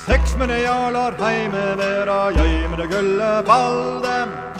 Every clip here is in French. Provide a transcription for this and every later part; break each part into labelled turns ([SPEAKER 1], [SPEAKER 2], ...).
[SPEAKER 1] Seks menealer heime vera, jeg med det gulle balde.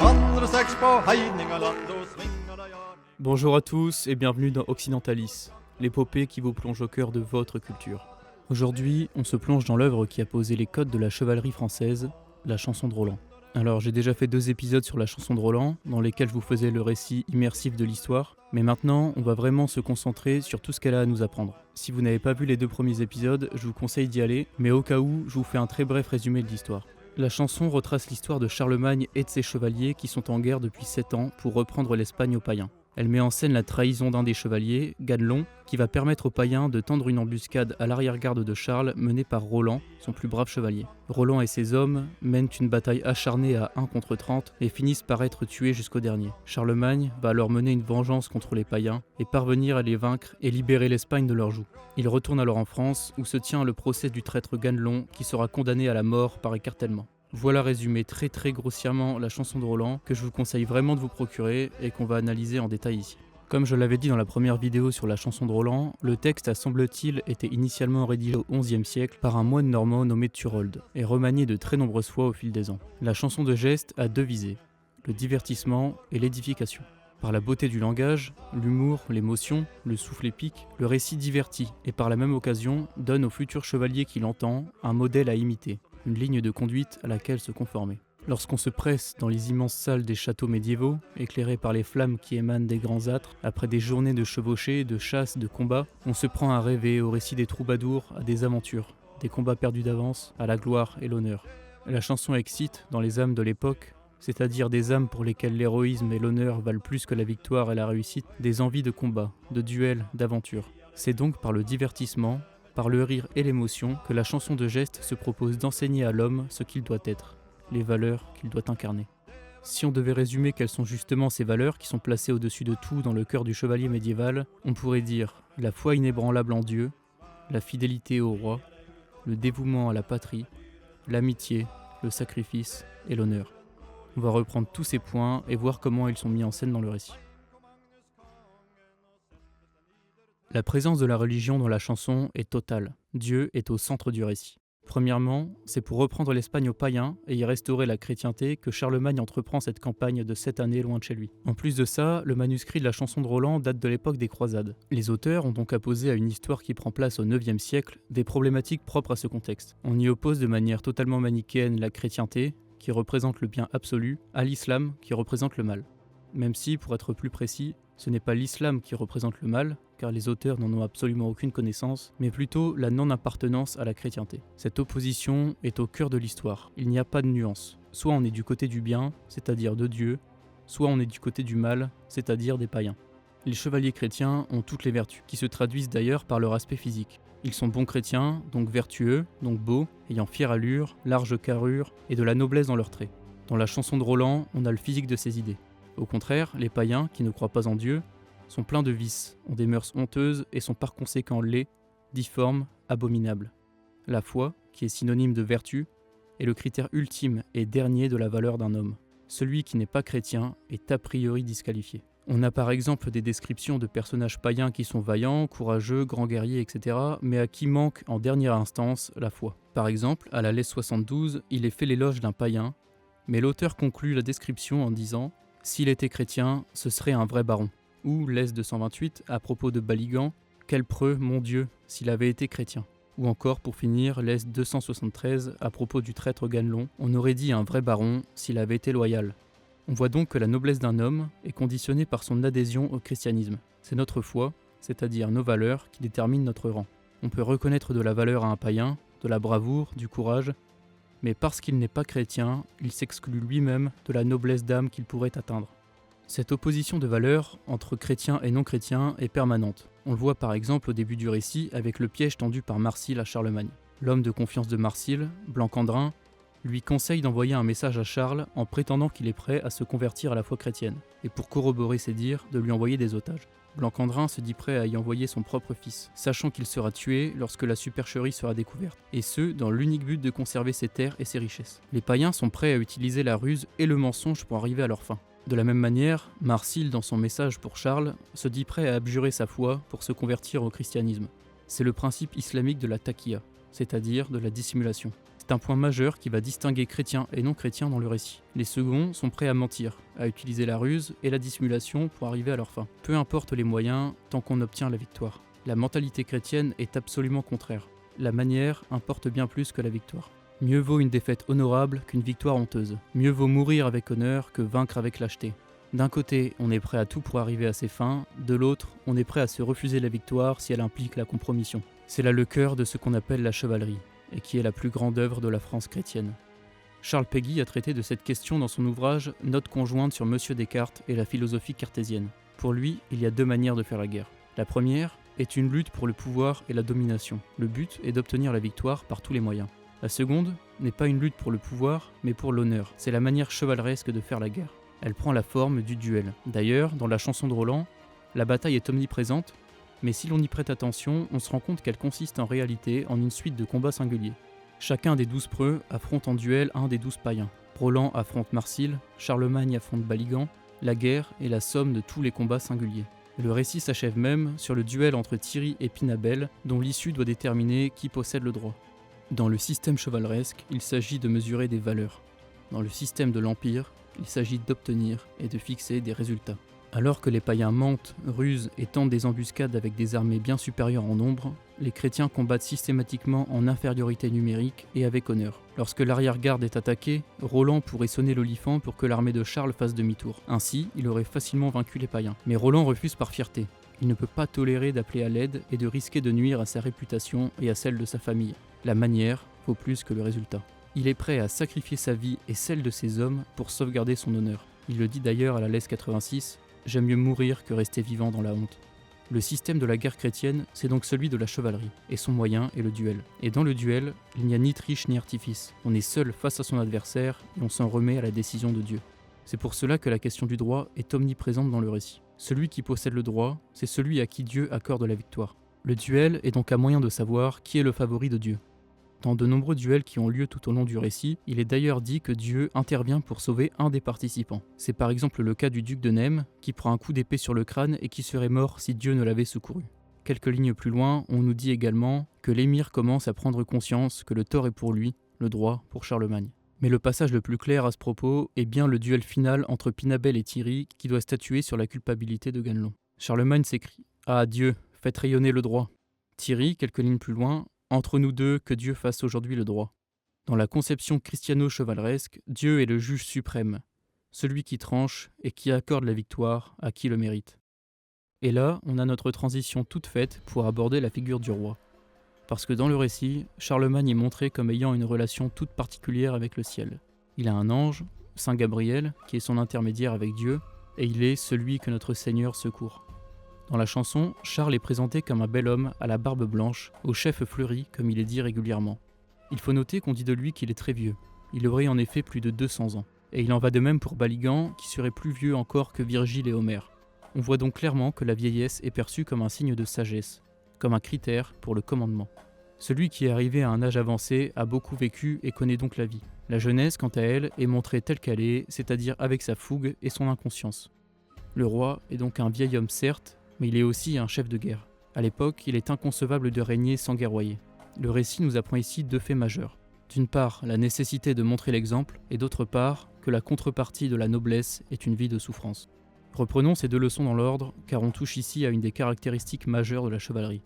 [SPEAKER 1] Andre seks på Heidningaland og svinger det jar.
[SPEAKER 2] Bonjour à tous et bienvenue dans Occidentalis, l'épopée qui vous plonge au cœur de votre culture. Aujourd'hui, on se plonge dans l'œuvre qui a posé les codes de la chevalerie française, la chanson de Roland. Alors j'ai déjà fait 2 épisodes sur la chanson de Roland, dans lesquels je vous faisais le récit immersif de l'histoire, mais maintenant on va vraiment se concentrer sur tout ce qu'elle a à nous apprendre. Si vous n'avez pas vu les 2 premiers épisodes, je vous conseille d'y aller, mais au cas où, je vous fais un très bref résumé de l'histoire. La chanson retrace l'histoire de Charlemagne et de ses chevaliers qui sont en guerre depuis 7 ans pour reprendre l'Espagne aux païens. Elle met en scène la trahison d'un des chevaliers, Ganelon, qui va permettre aux païens de tendre une embuscade à l'arrière-garde de Charles menée par Roland, son plus brave chevalier. Roland et ses hommes mènent une bataille acharnée à 1 contre 30 et finissent par être tués jusqu'au dernier. Charlemagne va alors mener une vengeance contre les païens et parvenir à les vaincre et libérer l'Espagne de leur joug. Il retourne alors en France où se tient le procès du traître Ganelon qui sera condamné à la mort par écartèlement. Voilà résumé très grossièrement la chanson de Roland que je vous conseille vraiment de vous procurer et qu'on va analyser en détail ici. Comme je l'avais dit dans la première vidéo sur la chanson de Roland, le texte a semble-t-il été initialement rédigé au XIe siècle par un moine normand nommé Turold et remanié de très nombreuses fois au fil des ans. La chanson de geste a 2 visées, le divertissement et l'édification. Par la beauté du langage, l'humour, l'émotion, le souffle épique, le récit divertit et par la même occasion donne au futur chevalier qui l'entend un modèle à imiter, une ligne de conduite à laquelle se conformer. Lorsqu'on se presse dans les immenses salles des châteaux médiévaux, éclairés par les flammes qui émanent des grands âtres, après des journées de chevauchée, de chasse, de combat, on se prend à rêver au récit des troubadours, à des aventures, des combats perdus d'avance, à la gloire et l'honneur. La chanson excite, dans les âmes de l'époque, c'est-à-dire des âmes pour lesquelles l'héroïsme et l'honneur valent plus que la victoire et la réussite, des envies de combat, de duel, d'aventure. C'est donc par le divertissement, par le rire et l'émotion, que la chanson de geste se propose d'enseigner à l'homme ce qu'il doit être, les valeurs qu'il doit incarner. Si on devait résumer quelles sont justement ces valeurs qui sont placées au-dessus de tout dans le cœur du chevalier médiéval, on pourrait dire la foi inébranlable en Dieu, la fidélité au roi, le dévouement à la patrie, l'amitié, le sacrifice et l'honneur. On va reprendre tous ces points et voir comment ils sont mis en scène dans le récit. La présence de la religion dans la chanson est totale. Dieu est au centre du récit. Premièrement, c'est pour reprendre l'Espagne aux païens et y restaurer la chrétienté que Charlemagne entreprend cette campagne de 7 années loin de chez lui. En plus de ça, le manuscrit de la chanson de Roland date de l'époque des croisades. Les auteurs ont donc apposé à une histoire qui prend place au IXe siècle des problématiques propres à ce contexte. On y oppose de manière totalement manichéenne la chrétienté, qui représente le bien absolu, à l'islam, qui représente le mal. Même si, pour être plus précis, ce n'est pas l'islam qui représente le mal, car les auteurs n'en ont absolument aucune connaissance, mais plutôt la non-appartenance à la chrétienté. Cette opposition est au cœur de l'histoire. Il n'y a pas de nuance. Soit on est du côté du bien, c'est-à-dire de Dieu, soit on est du côté du mal, c'est-à-dire des païens. Les chevaliers chrétiens ont toutes les vertus, qui se traduisent d'ailleurs par leur aspect physique. Ils sont bons chrétiens, donc vertueux, donc beaux, ayant fière allure, large carrure et de la noblesse dans leurs traits. Dans la chanson de Roland, on a le physique de ces idées. Au contraire, les païens, qui ne croient pas en Dieu, sont pleins de vices, ont des mœurs honteuses et sont par conséquent laids, difformes, abominables. La foi, qui est synonyme de vertu, est le critère ultime et dernier de la valeur d'un homme. Celui qui n'est pas chrétien est a priori disqualifié. On a par exemple des descriptions de personnages païens qui sont vaillants, courageux, grands guerriers, etc., mais à qui manque en dernière instance la foi. Par exemple, à la Lèse 72, il est fait l'éloge d'un païen, mais l'auteur conclut la description en disant « S'il était chrétien, ce serait un vrai baron ». Ou Lèse 228, à propos de Baligan, « Quel preux, mon Dieu, s'il avait été chrétien ». Ou encore, pour finir, Lèse 273, à propos du traître Ganelon, on aurait dit un vrai baron s'il avait été loyal. On voit donc que la noblesse d'un homme est conditionnée par son adhésion au christianisme. C'est notre foi, c'est-à-dire nos valeurs, qui déterminent notre rang. On peut reconnaître de la valeur à un païen, de la bravoure, du courage, mais parce qu'il n'est pas chrétien, il s'exclut lui-même de la noblesse d'âme qu'il pourrait atteindre. Cette opposition de valeurs entre chrétiens et non-chrétiens est permanente. On le voit par exemple au début du récit avec le piège tendu par Marsile à Charlemagne. L'homme de confiance de Marsile, Blancandrin, lui conseille d'envoyer un message à Charles en prétendant qu'il est prêt à se convertir à la foi chrétienne, et pour corroborer ses dires, de lui envoyer des otages. Blancandrin se dit prêt à y envoyer son propre fils, sachant qu'il sera tué lorsque la supercherie sera découverte, et ce, dans l'unique but de conserver ses terres et ses richesses. Les païens sont prêts à utiliser la ruse et le mensonge pour arriver à leur fin. De la même manière, Marsile, dans son message pour Charles, se dit prêt à abjurer sa foi pour se convertir au christianisme. C'est le principe islamique de la taqiyya, c'est-à-dire de la dissimulation. C'est un point majeur qui va distinguer chrétiens et non-chrétiens dans le récit. Les seconds sont prêts à mentir, à utiliser la ruse et la dissimulation pour arriver à leur fin. Peu importe les moyens, tant qu'on obtient la victoire. La mentalité chrétienne est absolument contraire. La manière importe bien plus que la victoire. Mieux vaut une défaite honorable qu'une victoire honteuse. Mieux vaut mourir avec honneur que vaincre avec lâcheté. D'un côté, on est prêt à tout pour arriver à ses fins, de l'autre, on est prêt à se refuser la victoire si elle implique la compromission. C'est là le cœur de ce qu'on appelle la chevalerie, et qui est la plus grande œuvre de la France chrétienne. Charles Péguy a traité de cette question dans son ouvrage « Note conjointe sur Monsieur Descartes et la philosophie cartésienne ». Pour lui, il y a deux manières de faire la guerre. La première est une lutte pour le pouvoir et la domination. Le but est d'obtenir la victoire par tous les moyens. La seconde n'est pas une lutte pour le pouvoir, mais pour l'honneur. C'est la manière chevaleresque de faire la guerre. Elle prend la forme du duel. D'ailleurs, dans la chanson de Roland, la bataille est omniprésente, mais si l'on y prête attention, on se rend compte qu'elle consiste en réalité en une suite de combats singuliers. Chacun des 12 preux affronte en duel un des 12 païens. Roland affronte Marsile, Charlemagne affronte Baligan. La guerre est la somme de tous les combats singuliers. Le récit s'achève même sur le duel entre Thierry et Pinabel, dont l'issue doit déterminer qui possède le droit. Dans le système chevaleresque, il s'agit de mesurer des valeurs. Dans le système de l'Empire, il s'agit d'obtenir et de fixer des résultats. Alors que les païens mentent, rusent et tentent des embuscades avec des armées bien supérieures en nombre, les chrétiens combattent systématiquement en infériorité numérique et avec honneur. Lorsque l'arrière-garde est attaquée, Roland pourrait sonner l'olifant pour que l'armée de Charles fasse demi-tour. Ainsi, il aurait facilement vaincu les païens. Mais Roland refuse par fierté. Il ne peut pas tolérer d'appeler à l'aide et de risquer de nuire à sa réputation et à celle de sa famille. La manière vaut plus que le résultat. Il est prêt à sacrifier sa vie et celle de ses hommes pour sauvegarder son honneur. Il le dit d'ailleurs à la Lesse 86, « J'aime mieux mourir que rester vivant dans la honte ». Le système de la guerre chrétienne, c'est donc celui de la chevalerie, et son moyen est le duel. Et dans le duel, il n'y a ni triche ni artifice. On est seul face à son adversaire et on s'en remet à la décision de Dieu. C'est pour cela que la question du droit est omniprésente dans le récit. Celui qui possède le droit, c'est celui à qui Dieu accorde la victoire. Le duel est donc un moyen de savoir qui est le favori de Dieu. Dans de nombreux duels qui ont lieu tout au long du récit, il est d'ailleurs dit que Dieu intervient pour sauver un des participants. C'est par exemple le cas du duc de Nêmes, qui prend un coup d'épée sur le crâne et qui serait mort si Dieu ne l'avait secouru. Quelques lignes plus loin, on nous dit également que l'émir commence à prendre conscience que le tort est pour lui, le droit pour Charlemagne. Mais le passage le plus clair à ce propos est bien le duel final entre Pinabel et Thierry qui doit statuer sur la culpabilité de Ganelon. Charlemagne s'écrie « Ah Dieu, faites rayonner le droit !» Thierry, quelques lignes plus loin, entre nous deux, que Dieu fasse aujourd'hui le droit. Dans la conception christiano-chevaleresque, Dieu est le juge suprême, celui qui tranche et qui accorde la victoire à qui le mérite. Et là, on a notre transition toute faite pour aborder la figure du roi. Parce que dans le récit, Charlemagne est montré comme ayant une relation toute particulière avec le ciel. Il a un ange, Saint Gabriel, qui est son intermédiaire avec Dieu, et il est celui que notre Seigneur secourt. Dans la chanson, Charles est présenté comme un bel homme à la barbe blanche, au chef fleuri, comme il est dit régulièrement. Il faut noter qu'on dit de lui qu'il est très vieux. Il aurait en effet plus de 200 ans. Et il en va de même pour Baligan, qui serait plus vieux encore que Virgile et Homère. On voit donc clairement que la vieillesse est perçue comme un signe de sagesse, comme un critère pour le commandement. Celui qui est arrivé à un âge avancé a beaucoup vécu et connaît donc la vie. La jeunesse, quant à elle, est montrée telle qu'elle est, c'est-à-dire avec sa fougue et son inconscience. Le roi est donc un vieil homme certes, mais il est aussi un chef de guerre. À l'époque, il est inconcevable de régner sans guerroyer. Le récit nous apprend ici deux faits majeurs. D'une part, la nécessité de montrer l'exemple, et d'autre part, que la contrepartie de la noblesse est une vie de souffrance. Reprenons ces deux leçons dans l'ordre, car on touche ici à une des caractéristiques majeures de la chevalerie.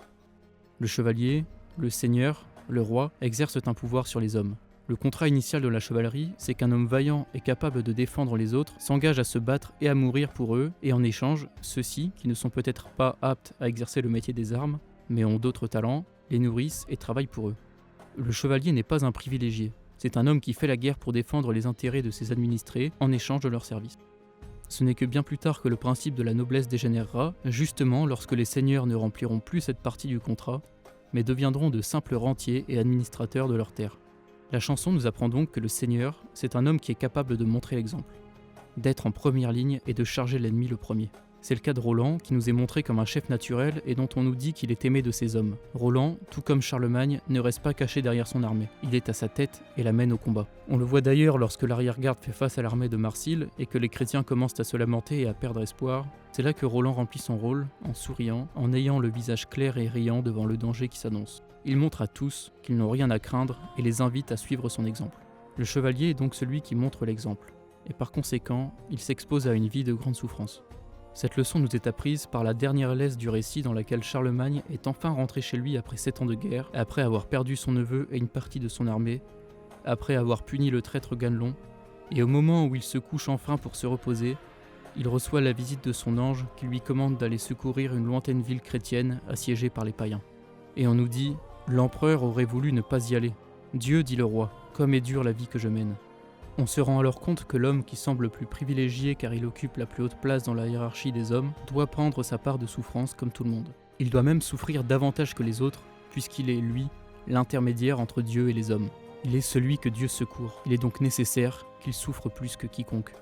[SPEAKER 2] Le chevalier, le seigneur, le roi exercent un pouvoir sur les hommes. Le contrat initial de la chevalerie, c'est qu'un homme vaillant et capable de défendre les autres s'engage à se battre et à mourir pour eux, et en échange, ceux-ci, qui ne sont peut-être pas aptes à exercer le métier des armes, mais ont d'autres talents, les nourrissent et travaillent pour eux. Le chevalier n'est pas un privilégié, c'est un homme qui fait la guerre pour défendre les intérêts de ses administrés en échange de leurs services. Ce n'est que bien plus tard que le principe de la noblesse dégénérera, justement lorsque les seigneurs ne rempliront plus cette partie du contrat, mais deviendront de simples rentiers et administrateurs de leurs terres. La chanson nous apprend donc que le seigneur, c'est un homme qui est capable de montrer l'exemple, d'être en première ligne et de charger l'ennemi le premier. C'est le cas de Roland, qui nous est montré comme un chef naturel et dont on nous dit qu'il est aimé de ses hommes. Roland, tout comme Charlemagne, ne reste pas caché derrière son armée. Il est à sa tête et la mène au combat. On le voit d'ailleurs lorsque l'arrière-garde fait face à l'armée de Marsile et que les chrétiens commencent à se lamenter et à perdre espoir. C'est là que Roland remplit son rôle, en souriant, en ayant le visage clair et riant devant le danger qui s'annonce. Il montre à tous qu'ils n'ont rien à craindre et les invite à suivre son exemple. Le chevalier est donc celui qui montre l'exemple, et par conséquent, il s'expose à une vie de grande souffrance. Cette leçon nous est apprise par la dernière laisse du récit dans laquelle Charlemagne est enfin rentré chez lui après 7 ans de guerre, après avoir perdu son neveu et une partie de son armée, après avoir puni le traître Ganelon, et au moment où il se couche enfin pour se reposer, il reçoit la visite de son ange qui lui commande d'aller secourir une lointaine ville chrétienne assiégée par les païens. Et on nous dit « L'empereur aurait voulu ne pas y aller. Dieu, dit le roi, comme est dure la vie que je mène. » On se rend alors compte que l'homme qui semble le plus privilégié car il occupe la plus haute place dans la hiérarchie des hommes doit prendre sa part de souffrance comme tout le monde. Il doit même souffrir davantage que les autres puisqu'il est, lui, l'intermédiaire entre Dieu et les hommes. Il est celui que Dieu secourt. Il est donc nécessaire qu'il souffre plus que quiconque.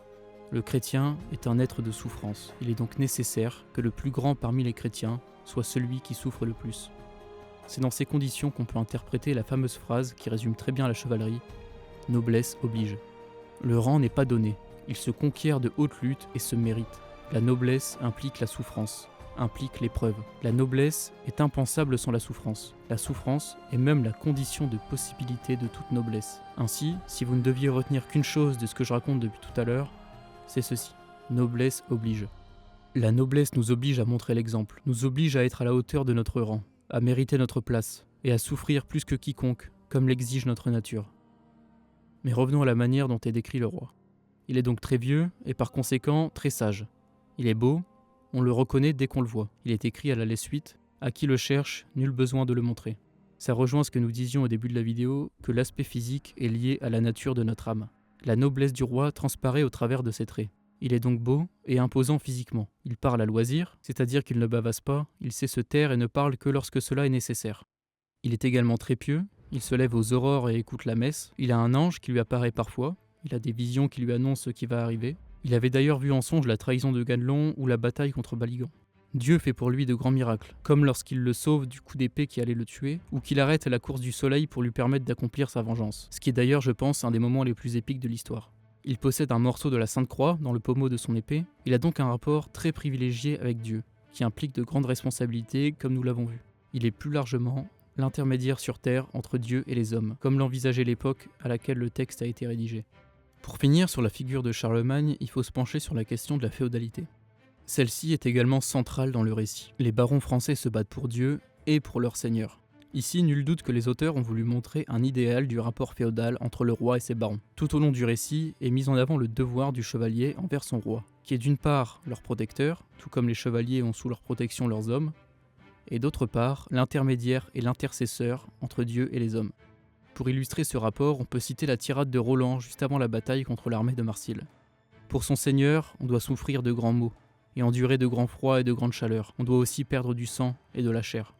[SPEAKER 2] Le chrétien est un être de souffrance. Il est donc nécessaire que le plus grand parmi les chrétiens soit celui qui souffre le plus. C'est dans ces conditions qu'on peut interpréter la fameuse phrase qui résume très bien la chevalerie « Noblesse oblige ». Le rang n'est pas donné, il se conquiert de haute lutte et se mérite. La noblesse implique la souffrance, implique l'épreuve. La noblesse est impensable sans la souffrance. La souffrance est même la condition de possibilité de toute noblesse. Ainsi, si vous ne deviez retenir qu'une chose de ce que je raconte depuis tout à l'heure, c'est ceci. Noblesse oblige. La noblesse nous oblige à montrer l'exemple, nous oblige à être à la hauteur de notre rang, à mériter notre place, et à souffrir plus que quiconque, comme l'exige notre nature. Mais revenons à la manière dont est décrit le roi. Il est donc très vieux et par conséquent très sage. Il est beau, on le reconnaît dès qu'on le voit. Il est écrit à la l'essuite, à qui le cherche, nul besoin de le montrer. Ça rejoint ce que nous disions au début de la vidéo, que l'aspect physique est lié à la nature de notre âme. La noblesse du roi transparaît au travers de ses traits. Il est donc beau et imposant physiquement. Il parle à loisir, c'est-à-dire qu'il ne bavasse pas, il sait se taire et ne parle que lorsque cela est nécessaire. Il est également très pieux, il se lève aux aurores et écoute la messe, il a un ange qui lui apparaît parfois, il a des visions qui lui annoncent ce qui va arriver. Il avait d'ailleurs vu en songe la trahison de Ganelon ou la bataille contre Baligan. Dieu fait pour lui de grands miracles, comme lorsqu'il le sauve du coup d'épée qui allait le tuer, ou qu'il arrête la course du soleil pour lui permettre d'accomplir sa vengeance, ce qui est d'ailleurs, je pense, un des moments les plus épiques de l'histoire. Il possède un morceau de la Sainte Croix dans le pommeau de son épée, il a donc un rapport très privilégié avec Dieu, qui implique de grandes responsabilités comme nous l'avons vu. Il est plus largement l'intermédiaire sur terre entre Dieu et les hommes, comme l'envisageait l'époque à laquelle le texte a été rédigé. Pour finir sur la figure de Charlemagne, il faut se pencher sur la question de la féodalité. Celle-ci est également centrale dans le récit. Les barons français se battent pour Dieu et pour leur seigneur. Ici, nul doute que les auteurs ont voulu montrer un idéal du rapport féodal entre le roi et ses barons. Tout au long du récit est mis en avant le devoir du chevalier envers son roi, qui est d'une part leur protecteur, tout comme les chevaliers ont sous leur protection leurs hommes, et d'autre part l'intermédiaire et l'intercesseur entre Dieu et les hommes. Pour illustrer ce rapport, on peut citer la tirade de Roland juste avant la bataille contre l'armée de Marsile. Pour son seigneur, on doit souffrir de grands maux, et endurer de grands froids et de grandes chaleurs. On doit aussi perdre du sang et de la chair.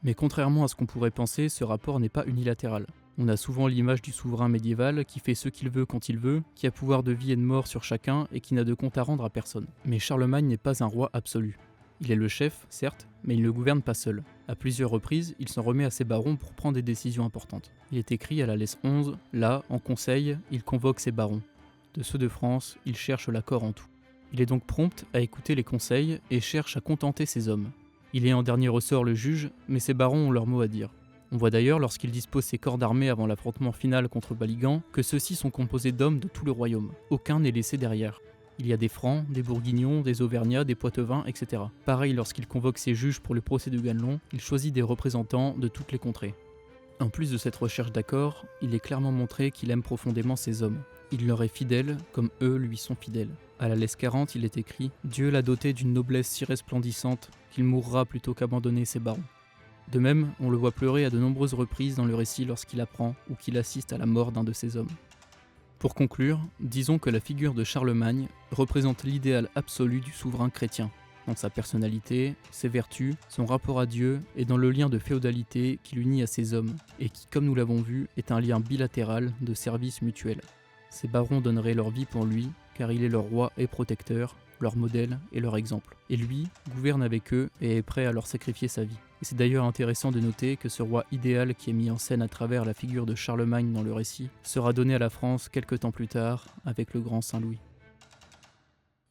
[SPEAKER 2] Mais contrairement à ce qu'on pourrait penser, ce rapport n'est pas unilatéral. On a souvent l'image du souverain médiéval qui fait ce qu'il veut quand il veut, qui a pouvoir de vie et de mort sur chacun et qui n'a de compte à rendre à personne. Mais Charlemagne n'est pas un roi absolu. Il est le chef, certes, mais il ne gouverne pas seul. À plusieurs reprises, il s'en remet à ses barons pour prendre des décisions importantes. Il est écrit à la laisse 11, là, en conseil, il convoque ses barons. De ceux de France, il cherche l'accord en tout. Il est donc prompt à écouter les conseils et cherche à contenter ses hommes. Il est en dernier ressort le juge, mais ses barons ont leur mot à dire. On voit d'ailleurs, lorsqu'il dispose ses corps d'armée avant l'affrontement final contre Baligan, que ceux-ci sont composés d'hommes de tout le royaume. Aucun n'est laissé derrière. Il y a des Francs, des Bourguignons, des Auvergnats, des Poitevins, etc. Pareil, lorsqu'il convoque ses juges pour le procès de Ganelon, il choisit des représentants de toutes les contrées. En plus de cette recherche d'accord, il est clairement montré qu'il aime profondément ses hommes. Il leur est fidèle, comme eux lui sont fidèles. À la laisse 40, il est écrit « Dieu l'a doté d'une noblesse si resplendissante qu'il mourra plutôt qu'abandonner ses barons ». De même, on le voit pleurer à de nombreuses reprises dans le récit lorsqu'il apprend ou qu'il assiste à la mort d'un de ses hommes. Pour conclure, disons que la figure de Charlemagne représente l'idéal absolu du souverain chrétien, dans sa personnalité, ses vertus, son rapport à Dieu et dans le lien de féodalité qui l'unit à ses hommes, et qui, comme nous l'avons vu, est un lien bilatéral de service mutuel. Ses barons donneraient leur vie pour lui, car il est leur roi et protecteur, leur modèle et leur exemple. Et lui gouverne avec eux et est prêt à leur sacrifier sa vie. Et c'est d'ailleurs intéressant de noter que ce roi idéal qui est mis en scène à travers la figure de Charlemagne dans le récit sera donné à la France quelque temps plus tard avec le grand Saint-Louis.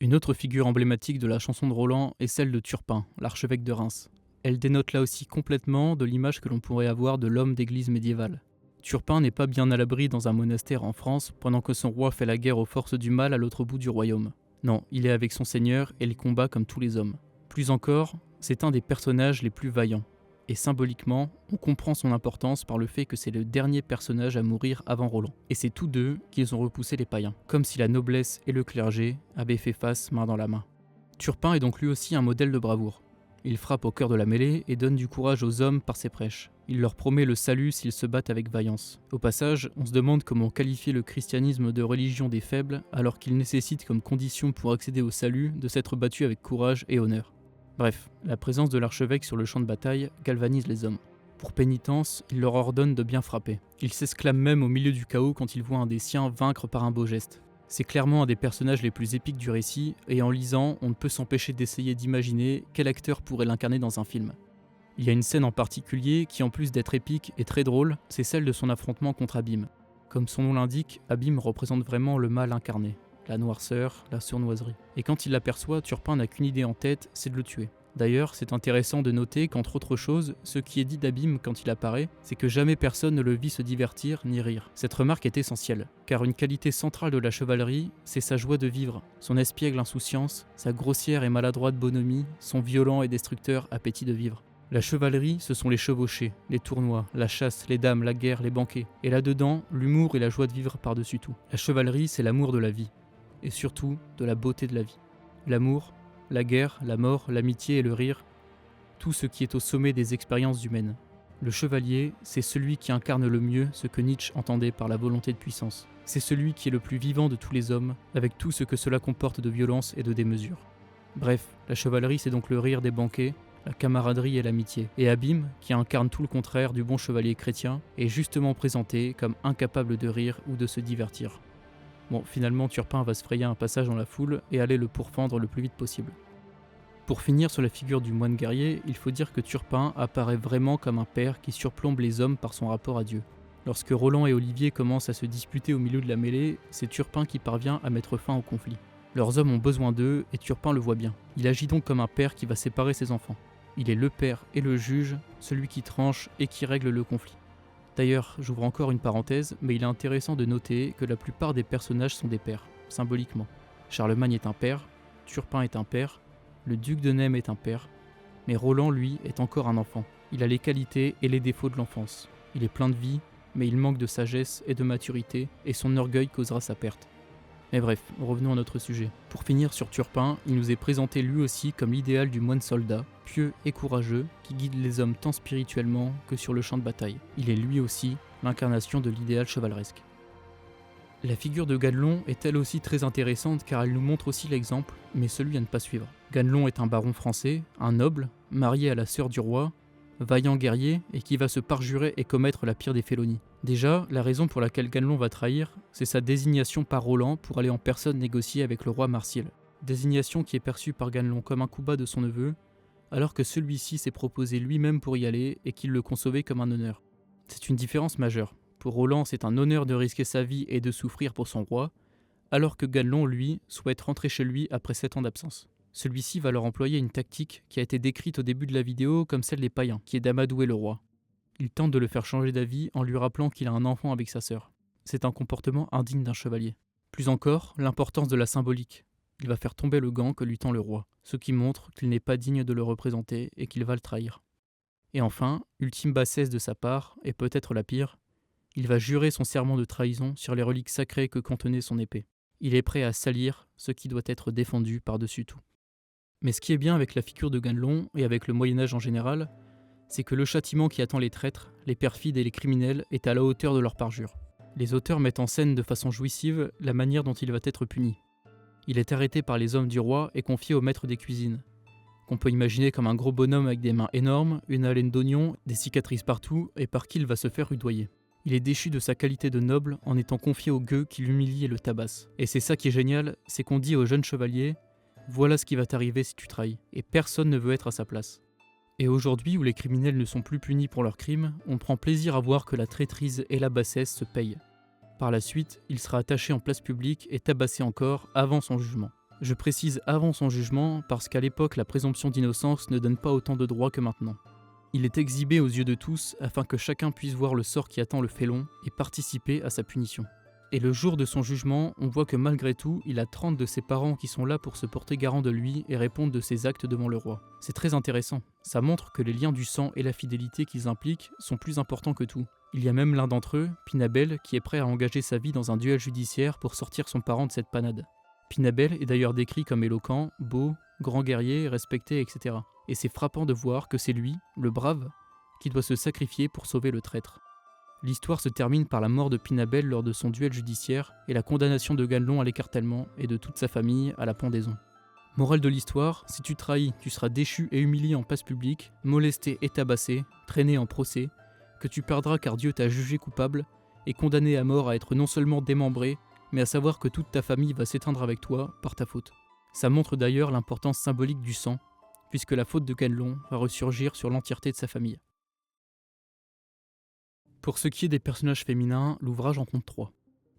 [SPEAKER 2] Une autre figure emblématique de la chanson de Roland est celle de Turpin, l'archevêque de Reims. Elle dénote là aussi complètement de l'image que l'on pourrait avoir de l'homme d'église médiéval. Turpin n'est pas bien à l'abri dans un monastère en France pendant que son roi fait la guerre aux forces du mal à l'autre bout du royaume. Non, il est avec son seigneur et il combat comme tous les hommes. Plus encore, c'est un des personnages les plus vaillants. Et symboliquement, on comprend son importance par le fait que c'est le dernier personnage à mourir avant Roland. Et c'est tous deux qui ont repoussé les païens, comme si la noblesse et le clergé avaient fait face main dans la main. Turpin est donc lui aussi un modèle de bravoure. Il frappe au cœur de la mêlée et donne du courage aux hommes par ses prêches. Il leur promet le salut s'ils se battent avec vaillance. Au passage, on se demande comment qualifier le christianisme de religion des faibles alors qu'il nécessite comme condition pour accéder au salut de s'être battu avec courage et honneur. Bref, la présence de l'archevêque sur le champ de bataille galvanise les hommes. Pour pénitence, il leur ordonne de bien frapper. Il s'exclame même au milieu du chaos quand il voit un des siens vaincre par un beau geste. C'est clairement un des personnages les plus épiques du récit, et en lisant, on ne peut s'empêcher d'essayer d'imaginer quel acteur pourrait l'incarner dans un film. Il y a une scène en particulier qui, en plus d'être épique et très drôle, c'est celle de son affrontement contre Abîme. Comme son nom l'indique, Abîme représente vraiment le mal incarné. La noirceur, la sournoiserie. Et quand il l'aperçoit, Turpin n'a qu'une idée en tête, c'est de le tuer. D'ailleurs, c'est intéressant de noter qu'entre autres choses, ce qui est dit d'Abîme quand il apparaît, c'est que jamais personne ne le vit se divertir ni rire. Cette remarque est essentielle, car une qualité centrale de la chevalerie, c'est sa joie de vivre, son espiègle insouciance, sa grossière et maladroite bonhomie, son violent et destructeur appétit de vivre. La chevalerie, ce sont les chevauchés, les tournois, la chasse, les dames, la guerre, les banquets. Et là-dedans, l'humour et la joie de vivre par-dessus tout. La chevalerie, c'est l'amour de la vie. Et surtout de la beauté de la vie. L'amour, la guerre, la mort, l'amitié et le rire, tout ce qui est au sommet des expériences humaines. Le chevalier, c'est celui qui incarne le mieux ce que Nietzsche entendait par la volonté de puissance. C'est celui qui est le plus vivant de tous les hommes, avec tout ce que cela comporte de violence et de démesure. Bref, la chevalerie, c'est donc le rire des banquets, la camaraderie et l'amitié. Et Abîme, qui incarne tout le contraire du bon chevalier chrétien, est justement présenté comme incapable de rire ou de se divertir. Bon, finalement, Turpin va se frayer un passage dans la foule et aller le pourfendre le plus vite possible. Pour finir sur la figure du moine guerrier, il faut dire que Turpin apparaît vraiment comme un père qui surplombe les hommes par son rapport à Dieu. Lorsque Roland et Olivier commencent à se disputer au milieu de la mêlée, c'est Turpin qui parvient à mettre fin au conflit. Leurs hommes ont besoin d'eux et Turpin le voit bien. Il agit donc comme un père qui va séparer ses enfants. Il est le père et le juge, celui qui tranche et qui règle le conflit. D'ailleurs, j'ouvre encore une parenthèse, mais il est intéressant de noter que la plupart des personnages sont des pères, symboliquement. Charlemagne est un père, Turpin est un père, le duc de Nêmes est un père, mais Roland, lui, est encore un enfant. Il a les qualités et les défauts de l'enfance. Il est plein de vie, mais il manque de sagesse et de maturité, et son orgueil causera sa perte. Mais bref, revenons à notre sujet. Pour finir sur Turpin, il nous est présenté lui aussi comme l'idéal du moine soldat, pieux et courageux, qui guide les hommes tant spirituellement que sur le champ de bataille. Il est lui aussi l'incarnation de l'idéal chevaleresque. La figure de Ganelon est elle aussi très intéressante car elle nous montre aussi l'exemple, mais celui à ne pas suivre. Ganelon est un baron français, un noble, marié à la sœur du roi, vaillant guerrier et qui va se parjurer et commettre la pire des félonies. Déjà, la raison pour laquelle Ganelon va trahir, c'est sa désignation par Roland pour aller en personne négocier avec le roi Marsiel. Désignation qui est perçue par Ganelon comme un coup bas de son neveu, alors que celui-ci s'est proposé lui-même pour y aller et qu'il le concevait comme un honneur. C'est une différence majeure. Pour Roland, c'est un honneur de risquer sa vie et de souffrir pour son roi, alors que Ganelon, lui, souhaite rentrer chez lui après 7 ans d'absence. Celui-ci va leur employer une tactique qui a été décrite au début de la vidéo comme celle des païens, qui est d'amadouer le roi. Il tente de le faire changer d'avis en lui rappelant qu'il a un enfant avec sa sœur. C'est un comportement indigne d'un chevalier. Plus encore, l'importance de la symbolique. Il va faire tomber le gant que lui tend le roi, ce qui montre qu'il n'est pas digne de le représenter et qu'il va le trahir. Et enfin, ultime bassesse de sa part, et peut-être la pire, il va jurer son serment de trahison sur les reliques sacrées que contenait son épée. Il est prêt à salir ce qui doit être défendu par-dessus tout. Mais ce qui est bien avec la figure de Ganelon, et avec le Moyen-Âge en général, c'est que le châtiment qui attend les traîtres, les perfides et les criminels est à la hauteur de leur parjure. Les auteurs mettent en scène de façon jouissive la manière dont il va être puni. Il est arrêté par les hommes du roi et confié au maître des cuisines, qu'on peut imaginer comme un gros bonhomme avec des mains énormes, une haleine d'oignon, des cicatrices partout, et par qui il va se faire rudoyer. Il est déchu de sa qualité de noble en étant confié au gueux qui l'humilie et le tabasse. Et c'est ça qui est génial, c'est qu'on dit au jeune chevalier Voilà ce qui va t'arriver si tu trahis, et personne ne veut être à sa place. Et aujourd'hui, où les criminels ne sont plus punis pour leurs crimes, on prend plaisir à voir que la traîtrise et la bassesse se payent. Par la suite, il sera attaché en place publique et tabassé encore avant son jugement. Je précise avant son jugement parce qu'à l'époque, la présomption d'innocence ne donne pas autant de droits que maintenant. Il est exhibé aux yeux de tous afin que chacun puisse voir le sort qui attend le félon et participer à sa punition. Et le jour de son jugement, on voit que malgré tout, il a 30 de ses parents qui sont là pour se porter garant de lui et répondre de ses actes devant le roi. C'est très intéressant. Ça montre que les liens du sang et la fidélité qu'ils impliquent sont plus importants que tout. Il y a même l'un d'entre eux, Pinabel, qui est prêt à engager sa vie dans un duel judiciaire pour sortir son parent de cette panade. Pinabel est d'ailleurs décrit comme éloquent, beau, grand guerrier, respecté, etc. Et c'est frappant de voir que c'est lui, le brave, qui doit se sacrifier pour sauver le traître. L'histoire se termine par la mort de Pinabel lors de son duel judiciaire et la condamnation de Ganelon à l'écartèlement et de toute sa famille à la pendaison. Morale de l'histoire, si tu trahis, tu seras déchu et humilié en place publique, molesté et tabassé, traîné en procès, que tu perdras car Dieu t'a jugé coupable et condamné à mort à être non seulement démembré, mais à savoir que toute ta famille va s'éteindre avec toi par ta faute. Ça montre d'ailleurs l'importance symbolique du sang, puisque la faute de Ganelon va ressurgir sur l'entièreté de sa famille. Pour ce qui est des personnages féminins, l'ouvrage en compte 3.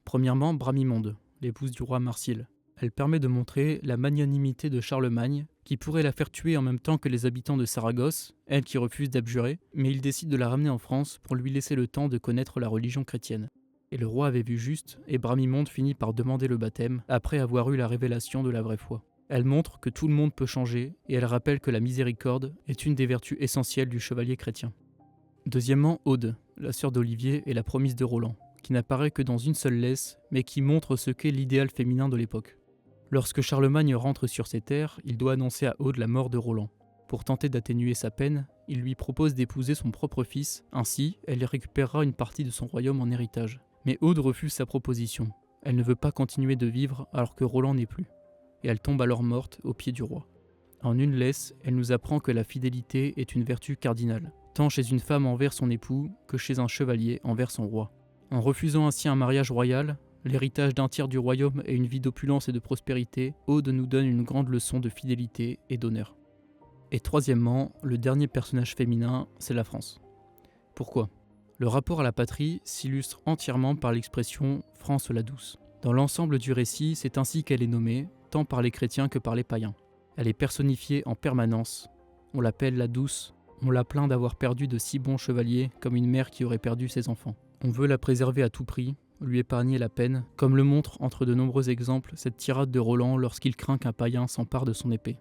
[SPEAKER 2] Premièrement, Bramimonde, l'épouse du roi Marsile. Elle permet de montrer la magnanimité de Charlemagne, qui pourrait la faire tuer en même temps que les habitants de Saragosse, elle qui refuse d'abjurer, mais il décide de la ramener en France pour lui laisser le temps de connaître la religion chrétienne. Et le roi avait vu juste, et Bramimonde finit par demander le baptême, après avoir eu la révélation de la vraie foi. Elle montre que tout le monde peut changer, et elle rappelle que la miséricorde est une des vertus essentielles du chevalier chrétien. Deuxièmement, Aude, la sœur d'Olivier et la promise de Roland, qui n'apparaît que dans une seule laisse, mais qui montre ce qu'est l'idéal féminin de l'époque. Lorsque Charlemagne rentre sur ses terres, il doit annoncer à Aude la mort de Roland. Pour tenter d'atténuer sa peine, il lui propose d'épouser son propre fils, ainsi elle récupérera une partie de son royaume en héritage. Mais Aude refuse sa proposition. Elle ne veut pas continuer de vivre alors que Roland n'est plus. Et elle tombe alors morte aux pieds du roi. En une laisse, elle nous apprend que la fidélité est une vertu cardinale, tant chez une femme envers son époux que chez un chevalier envers son roi. En refusant ainsi un mariage royal, l'héritage d'un tiers du royaume et une vie d'opulence et de prospérité, Aude nous donne une grande leçon de fidélité et d'honneur. Et troisièmement, le dernier personnage féminin, c'est la France. Pourquoi ? Le rapport à la patrie s'illustre entièrement par l'expression « France la douce ». Dans l'ensemble du récit, c'est ainsi qu'elle est nommée, tant par les chrétiens que par les païens. Elle est personnifiée en permanence. On l'appelle la douce, on la plaint d'avoir perdu de si bons chevaliers comme une mère qui aurait perdu ses enfants. On veut la préserver à tout prix, lui épargner la peine, comme le montre entre de nombreux exemples cette tirade de Roland lorsqu'il craint qu'un païen s'empare de son épée.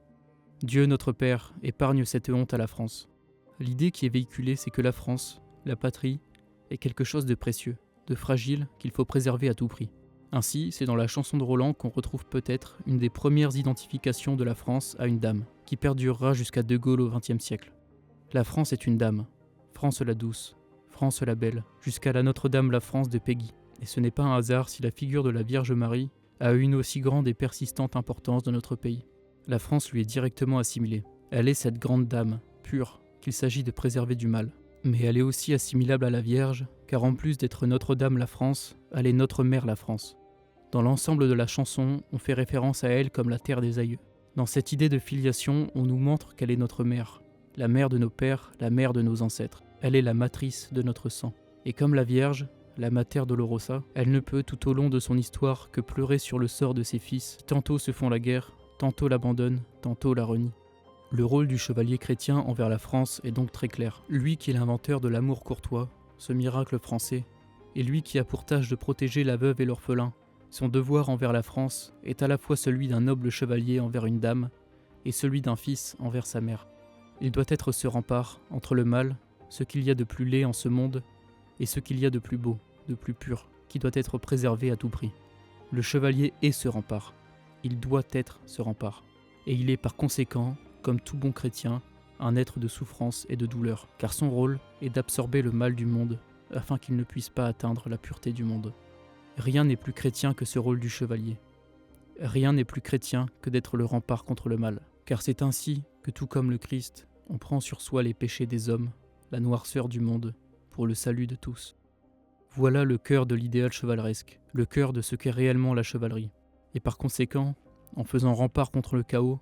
[SPEAKER 2] Dieu notre Père, épargne cette honte à la France. L'idée qui est véhiculée, c'est que la France, la patrie, est quelque chose de précieux, de fragile qu'il faut préserver à tout prix. Ainsi, c'est dans la chanson de Roland qu'on retrouve peut-être une des premières identifications de la France à une dame, qui perdurera jusqu'à De Gaulle au XXe siècle. La France est une dame, France la douce, France la belle, jusqu'à la Notre-Dame la France de Péguy. Et ce n'est pas un hasard si la figure de la Vierge Marie a eu une aussi grande et persistante importance dans notre pays. La France lui est directement assimilée. Elle est cette grande dame, pure, qu'il s'agit de préserver du mal. Mais elle est aussi assimilable à la Vierge, car en plus d'être Notre-Dame la France, elle est notre mère la France. Dans l'ensemble de la chanson, on fait référence à elle comme la terre des aïeux. Dans cette idée de filiation, on nous montre qu'elle est notre mère, la mère de nos pères, la mère de nos ancêtres. Elle est la matrice de notre sang. Et comme la Vierge, la Mater Dolorosa, elle ne peut tout au long de son histoire que pleurer sur le sort de ses fils, qui tantôt se font la guerre, tantôt l'abandonnent, tantôt la renient. Le rôle du chevalier chrétien envers la France est donc très clair. Lui qui est l'inventeur de l'amour courtois, ce miracle français, et lui qui a pour tâche de protéger la veuve et l'orphelin, son devoir envers la France est à la fois celui d'un noble chevalier envers une dame et celui d'un fils envers sa mère. Il doit être ce rempart entre le mal, ce qu'il y a de plus laid en ce monde, et ce qu'il y a de plus beau, de plus pur, qui doit être préservé à tout prix. Le chevalier est ce rempart. Il doit être ce rempart. Et il est par conséquent, comme tout bon chrétien, un être de souffrance et de douleur, car son rôle est d'absorber le mal du monde, afin qu'il ne puisse pas atteindre la pureté du monde. Rien n'est plus chrétien que ce rôle du chevalier. Rien n'est plus chrétien que d'être le rempart contre le mal, car c'est ainsi que tout comme le Christ, on prend sur soi les péchés des hommes, la noirceur du monde, pour le salut de tous. Voilà le cœur de l'idéal chevaleresque, le cœur de ce qu'est réellement la chevalerie. Et par conséquent, En faisant rempart contre le chaos,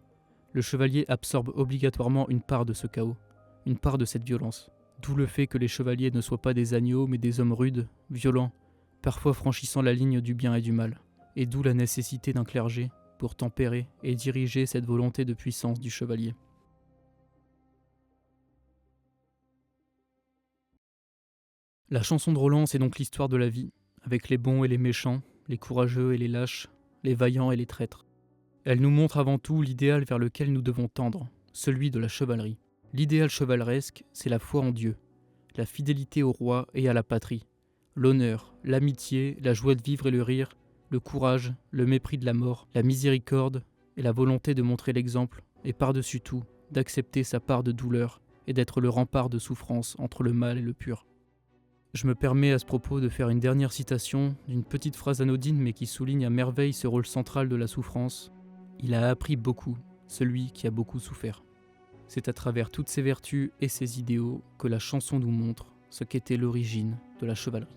[SPEAKER 2] le chevalier absorbe obligatoirement une part de ce chaos, une part de cette violence. D'où le fait que les chevaliers ne soient pas des agneaux mais des hommes rudes, violents, parfois franchissant la ligne du bien et du mal. Et d'où la nécessité d'un clergé pour tempérer et diriger cette volonté de puissance du chevalier. La chanson de Roland, c'est donc l'histoire de la vie, avec les bons et les méchants, les courageux et les lâches, les vaillants et les traîtres. Elle nous montre avant tout l'idéal vers lequel nous devons tendre, celui de la chevalerie. L'idéal chevaleresque, c'est la foi en Dieu, la fidélité au roi et à la patrie, l'honneur, l'amitié, la joie de vivre et le rire, le courage, le mépris de la mort, la miséricorde et la volonté de montrer l'exemple, et par-dessus tout, d'accepter sa part de douleur et d'être le rempart de souffrance entre le mal et le pur. Je me permets à ce propos de faire une dernière citation d'une petite phrase anodine mais qui souligne à merveille ce rôle central de la souffrance. Il a appris beaucoup, celui qui a beaucoup souffert. C'est à travers toutes ses vertus et ses idéaux que la chanson nous montre ce qu'était l'origine de la chevalerie.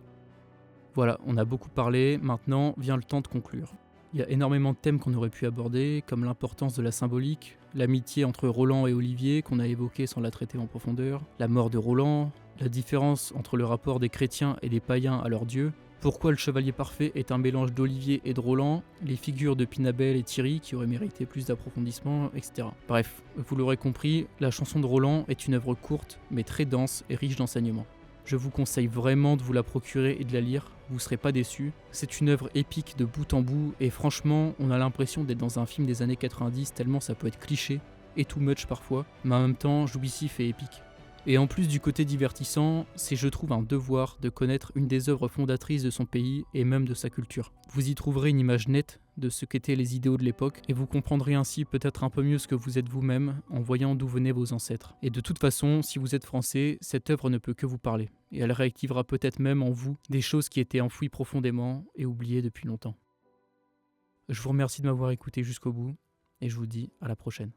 [SPEAKER 2] Voilà, on a beaucoup parlé, maintenant vient le temps de conclure. Il y a énormément de thèmes qu'on aurait pu aborder, comme l'importance de la symbolique, l'amitié entre Roland et Olivier qu'on a évoqué sans la traiter en profondeur, la mort de Roland, la différence entre le rapport des chrétiens et des païens à leur dieu, pourquoi le chevalier parfait est un mélange d'Olivier et de Roland, les figures de Pinabel et Thierry qui auraient mérité plus d'approfondissement, etc. Bref, vous l'aurez compris, la chanson de Roland est une œuvre courte mais très dense et riche d'enseignements. Je vous conseille vraiment de vous la procurer et de la lire, vous serez pas déçus. C'est une œuvre épique de bout en bout et franchement, on a l'impression d'être dans un film des années 90 tellement ça peut être cliché et too much parfois, mais en même temps jouissif et épique. Et en plus du côté divertissant, c'est je trouve un devoir de connaître une des œuvres fondatrices de son pays et même de sa culture. Vous y trouverez une image nette de ce qu'étaient les idéaux de l'époque et vous comprendrez ainsi peut-être un peu mieux ce que vous êtes vous-même en voyant d'où venaient vos ancêtres. Et de toute façon, si vous êtes français, cette œuvre ne peut que vous parler et elle réactivera peut-être même en vous des choses qui étaient enfouies profondément et oubliées depuis longtemps. Je vous remercie de m'avoir écouté jusqu'au bout et je vous dis à la prochaine.